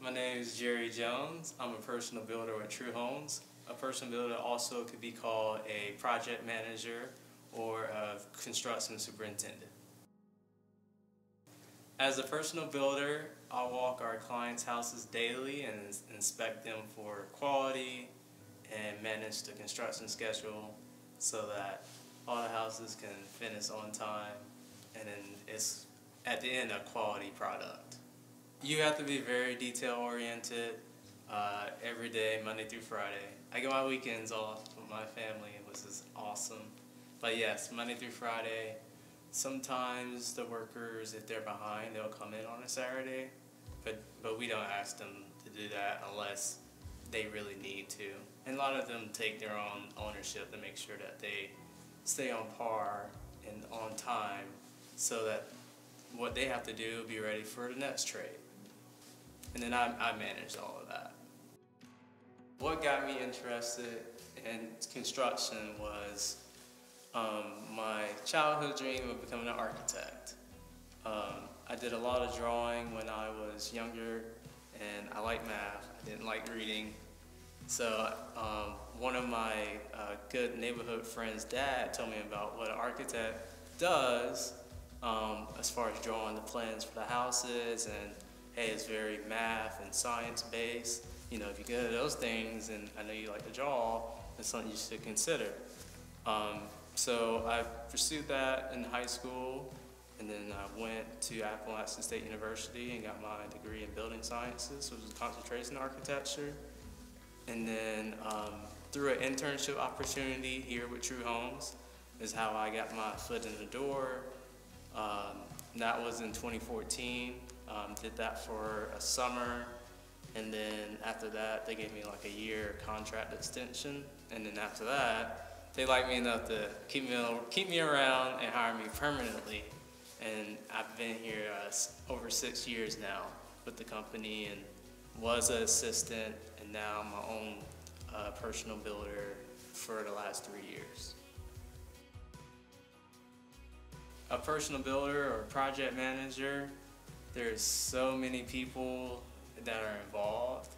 My name is Jerry Jones. I'm a personal builder at True Homes. A personal builder also could be called a project manager or a construction superintendent. As a personal builder, I'll walk our clients' houses daily and inspect them for quality and manage the construction schedule so that all the houses can finish on time and then it's at the end a quality product. You have to be very detail oriented every day, Monday through Friday. I get my weekends off with my family, which is awesome. But yes, Monday through Friday. Sometimes the workers, if they're behind, they'll come in on a Saturday, but we don't ask them to do that unless they really need to. And a lot of them take their own ownership to make sure that they stay on par and on time so that what they have to do will be ready for the next trade. And then I manage all of that. What got me interested in construction was my childhood dream of becoming an architect. I did a lot of drawing when I was younger, and I liked math. I didn't like reading. So one of my good neighborhood friends' dad told me about what an architect does as far as drawing the plans for the houses, and hey, it's very math and science based. You know, if you're good at those things, and I know you like to draw, it's something you should consider. So I pursued that in high school, and then I went to Appalachian State University and got my degree in building sciences, which was concentration in architecture. And then through an internship opportunity here with True Homes is how I got my foot in the door. That was in 2014. Did that for a summer, and then after that they gave me like a year contract extension, and then after that they liked me enough to keep me around and hire me permanently. And I've been here over 6 years now with the company, and was an assistant, and now I'm my own personal builder for the last 3 years. A personal builder or project manager, there's so many people that are involved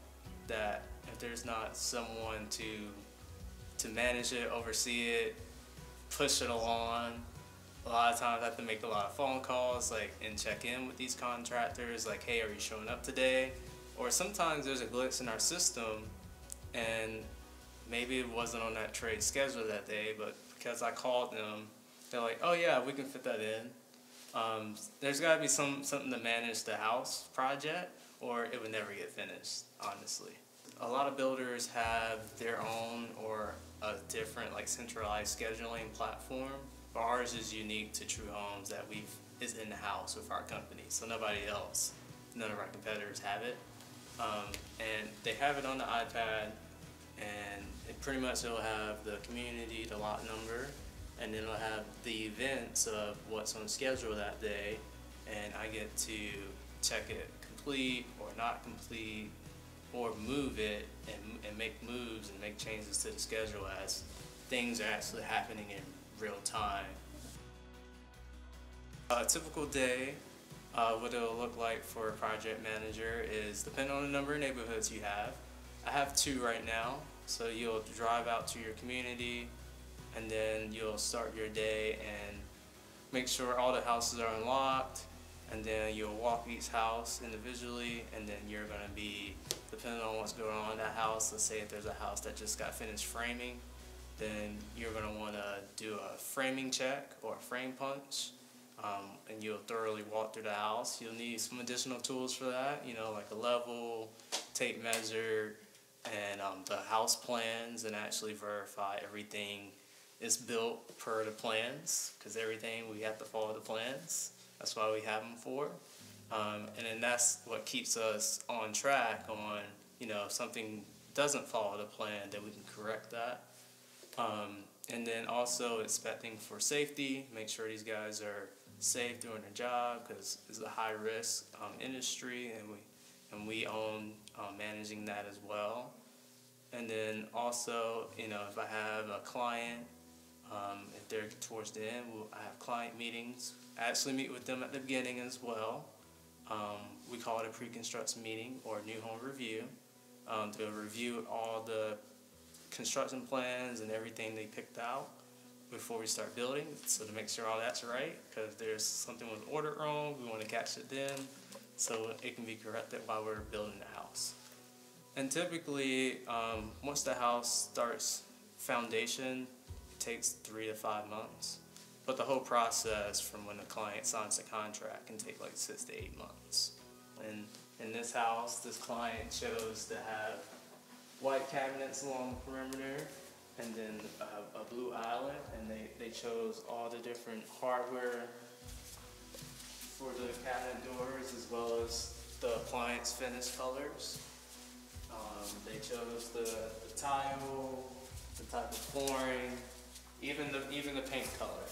that if there's not someone to manage it, oversee it, push it along. A lot of times I have to make a lot of phone calls and check in with these contractors like, hey, are you showing up today? Or sometimes there's a glitch in our system and maybe it wasn't on that trade schedule that day, but because I called them, they're like, oh yeah, we can fit that in. There's got to be something to manage the house project or it would never get finished, honestly. A lot of builders have their own or a different centralized scheduling platform, but ours is unique to True Homes that is in the house with our company, so nobody else, none of our competitors have it. And they have it on the iPad, and pretty much it'll have the community, the lot number, and then it'll have the events of what's on schedule that day, and I get to check it complete or not complete, or move it and make moves and make changes to the schedule as things are actually happening in real time. A typical day, what it'll look like for a project manager is depending on the number of neighborhoods you have. I have 2 right now, so you'll drive out to your community and then you'll start your day and make sure all the houses are unlocked, and then you'll walk each house individually, and then you're going to be, depending on what's going on in that house, let's say if there's a house that just got finished framing, then you're going to want to do a framing check or a frame punch, and you'll thoroughly walk through the house. You'll need some additional tools for that, like a level, tape measure, and the house plans, and actually verify everything is built per the plans, because everything we have to follow the plans. That's why we have them for. And then that's what keeps us on track on, if something doesn't follow the plan, then we can correct that. And then also expecting for safety, make sure these guys are safe doing their job, because it's a high risk industry, and we own managing that as well. And then also, if I have a client, if they're towards the end, I have client meetings. I actually meet with them at the beginning as well. We call it a pre-construction meeting or new home review to review all the construction plans and everything they picked out before we start building, so to make sure all that's right, because there's something was ordered wrong, we want to catch it then, so it can be corrected while we're building the house. And typically, once the house starts foundation, it takes 3 to 5 months. But the whole process from when the client signs the contract can take like 6 to 8 months. And in this house, this client chose to have white cabinets along the perimeter and then a blue island, and they chose all the different hardware for the cabinet doors as well as the appliance finish colors. They chose the tile, the type of flooring, even the paint color.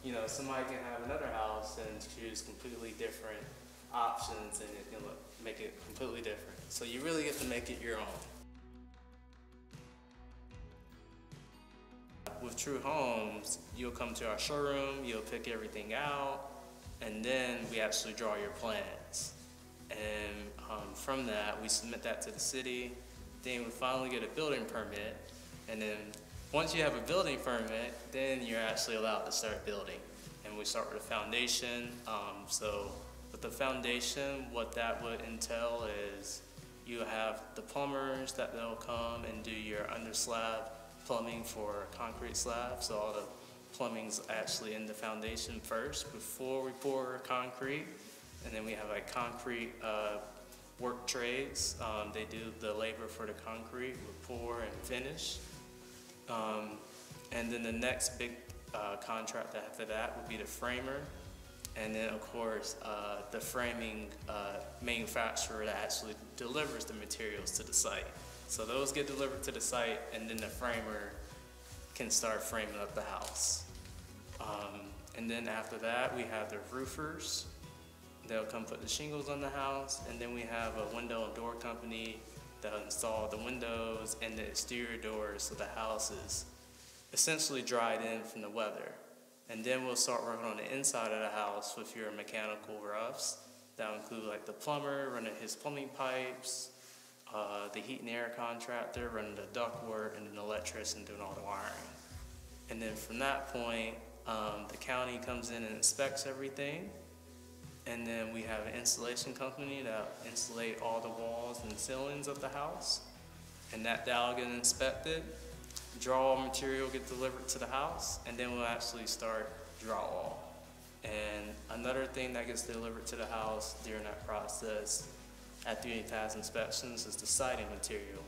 You know, somebody can have another house and choose completely different options, and it can make it completely different. So you really get to make it your own. With True Homes, you'll come to our showroom, you'll pick everything out, and then we actually draw your plans. And from that, we submit that to the city. Then we finally get a building permit, and then once you have a building permit, then you're actually allowed to start building. And we start with a foundation. So with the foundation, what that would entail is you have the plumbers that they'll come and do your under slab plumbing for a concrete slab. So all the plumbing's actually in the foundation first before we pour concrete. And then we have like concrete work trades. They do the labor for the concrete, we pour and finish. And then the next big contract after that would be the framer. And then of course, the framing manufacturer that actually delivers the materials to the site. So those get delivered to the site, and then the framer can start framing up the house. And then after that, we have the roofers. They'll come put the shingles on the house, and then we have a window and door company that'll install the windows and the exterior doors so the house is essentially dried in from the weather. And then we'll start working on the inside of the house with your mechanical roughs. That'll include like the plumber running his plumbing pipes, the heat and air contractor running the ductwork, and then the electrician doing all the wiring. And then from that point, the county comes in and inspects everything. And then we have an installation company that insulate all the walls and ceilings of the house. And that'll get inspected. Drywall material get delivered to the house, and then we'll actually start drywall. And another thing that gets delivered to the house during that process after you pass inspections is the siding material.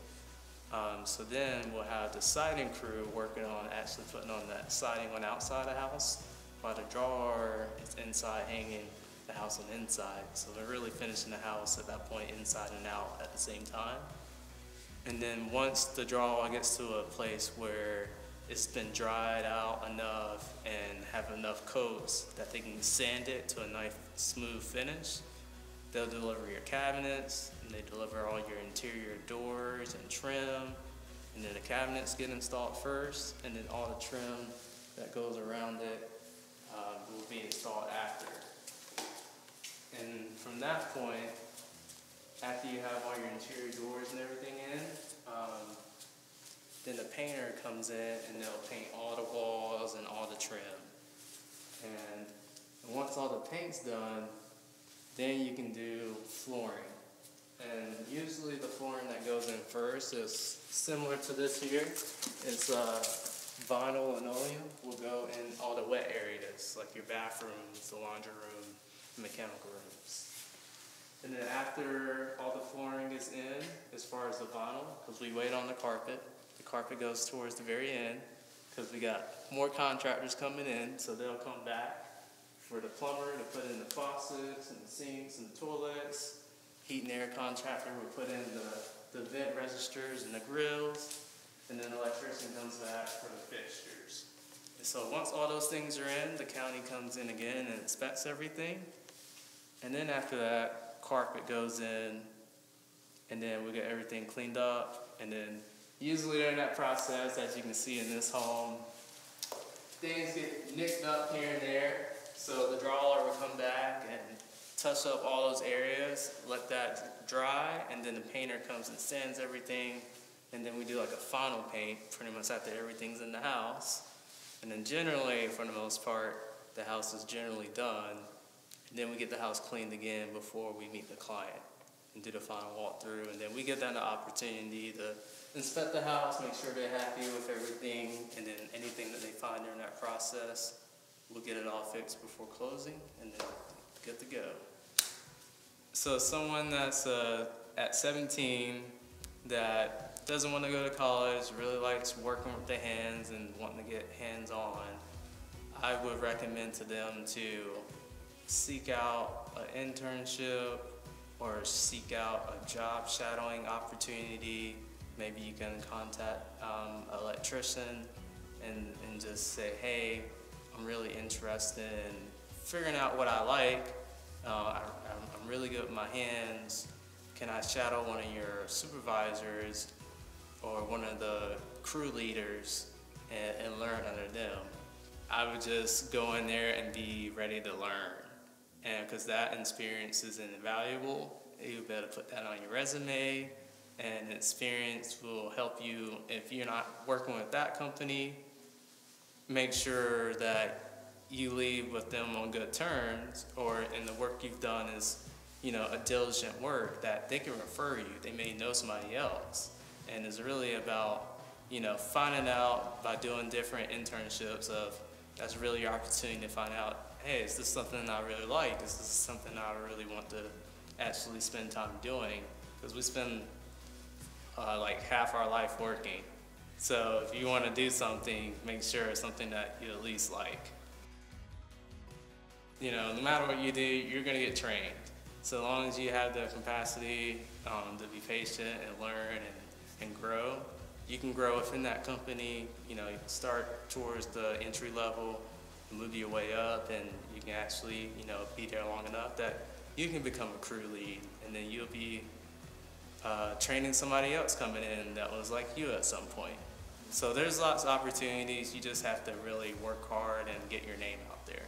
So then we'll have the siding crew working on actually putting on that siding on the outside of the house, while the drawer is inside hanging the house on the inside. So they're really finishing the house at that point, inside and out at the same time. And then once the drywall gets to a place where it's been dried out enough and have enough coats that they can sand it to a nice smooth finish, they'll deliver your cabinets, and they deliver all your interior doors and trim. And then the cabinets get installed first, and then all the trim that goes around it will be installed after. And from that point, after you have all your interior doors and everything in, then the painter comes in and they'll paint all the walls and all the trim. And once all the paint's done, then you can do flooring. And usually the flooring that goes in first is similar to this here. It's vinyl linoleum will go in all the wet areas, like your bathrooms, the laundry room, mechanical rooms. And then after all the flooring is in, as far as the vinyl, because we wait on the carpet goes towards the very end, because we got more contractors coming in, so they'll come back for the plumber to put in the faucets and the sinks and the toilets. Heat and air contractor will put in the vent registers and the grills, and then the electrician comes back for the fixtures. And so once all those things are in, the county comes in again and inspects everything. And then after that, carpet goes in, and then we get everything cleaned up. And then usually during that process, as you can see in this home, things get nicked up here and there. So the drawer will come back and touch up all those areas, let that dry, and then the painter comes and sands everything, and then we do like a final paint pretty much after everything's in the house. And then generally, for the most part, the house is generally done, and then we get the house cleaned again before we meet the client and do the final walkthrough, and then we get them the opportunity to inspect the house, make sure they're happy with everything, and then anything that they find during that process, we'll get it all fixed before closing, and then good to go. So someone that's at 17 that doesn't want to go to college, really likes working with their hands and wanting to get hands-on, I would recommend to them to seek out an internship or seek out a job shadowing opportunity. Maybe you can contact an electrician and just say, hey, I'm really interested in figuring out what I like. I'm really good with my hands. Can I shadow one of your supervisors or one of the crew leaders and learn under them? I would just go in there and be ready to learn. And because that experience is invaluable, you'll be able to put that on your resume, and experience will help you if you're not working with that company. Make sure that you leave with them on good terms, or in the work you've done is, a diligent work that they can refer you. They may know somebody else, and it's really about, finding out by doing different internships of. That's really your opportunity to find out, hey, is this something I really like? Is this something I really want to actually spend time doing? Because we spend like half our life working. So if you want to do something, make sure it's something that you at least like. No matter what you do, you're going to get trained. So long as you have the capacity to be patient and learn and grow, you can grow within that company. You can start towards the entry level, move your way up, and you can actually, be there long enough that you can become a crew lead, and then you'll be training somebody else coming in that was like you at some point. So there's lots of opportunities. You just have to really work hard and get your name out there.